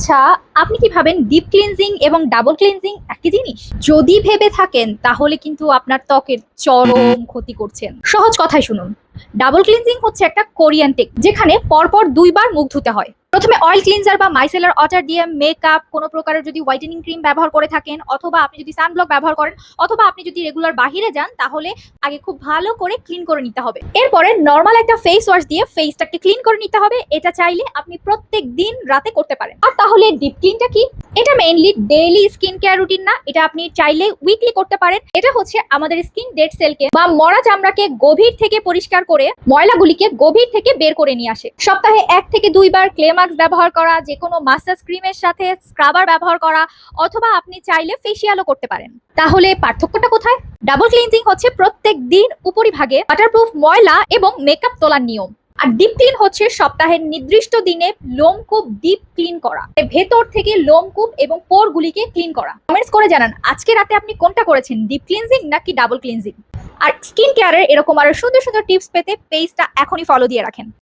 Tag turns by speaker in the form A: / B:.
A: আচ্ছা, আপনি কি ভাবেন ডিপ ক্লিনজিং এবং ডাবল ক্লিনজিং একই জিনিস? যদি ভেবে থাকেন তাহলে কিন্তু আপনার ত্বকের চরম ক্ষতি করছেন। সহজ কথায় শুনুন। ডাবল ক্লিনজিং হচ্ছে একটা কোরিয়ান টেকনিক যেখানে পরপর দুইবার মুখ ধুতে হয়। প্রথমে অয়েল ক্লিনজার বা মাইসেলার ওয়াটার দিয়ে মেকআপ, কোনো প্রকারের যদি হোয়াইটেনিং ক্রিম ব্যবহার করে থাকেন, অথবা আপনি যদি সানব্লক ব্যবহার করেন, অথবা আপনি যদি রেগুলার বাহিরে যান, তাহলে আগে খুব ভালো করে ক্লিন করে নিতে হবে। এরপরে নর্মাল একটা ফেস ওয়াশ দিয়ে ফেসটাকে ক্লিন করে নিতে হবে। এটা চাইলে আপনি প্রত্যেক দিন রাতে করতে পারেন। আর তাহলে ডিপ ক্লিনটা কি? এটা mainly daily skin care routine না, এটা আপনি চাইলে উইকলি করতে পারেন। এটা হচ্ছে আমাদের স্কিন ডেড সেলকে বা মরা চামড়াকে গভীর থেকে পরিষ্কার করে ময়লাগুলিকে গভীর থেকে বের করে নিয়ে আসে। সপ্তাহে 1 থেকে 2 বার ক্লে মাস্ক ব্যবহার করা, যে কোনো মাসাজ ক্রিমের সাথে স্ক্রাবার ব্যবহার করা, অথবা আপনি চাইলে ফেসিয়ালও করতে পারেন। তাহলে পার্থক্যটা কোথায়? ডাবল ক্লিনজিং হচ্ছে প্রত্যেক দিন উপরিভাগে ওয়াটারপ্রুফ ময়লা এবং মেকআপ তোলার নিয়ম। আর ডিপ ক্লিন হচ্ছে সপ্তাহের নির্দিষ্ট দিনে লোমকূপ ডিপ ক্লিন করা, ভেতর থেকে লোমকূপ এবং পোরগুলিকে ক্লিন করা। কমেন্টস করে জানান আজকে রাতে আপনি কোনটা করেছেন, ডিপ ক্লিনজিং নাকি ডাবল ক্লিনজিং। আর স্কিন কেয়ারের এরকম আরো সুন্দর সুন্দর টিপস পেতে পেজটা এখনই ফলো দিয়ে রাখেন।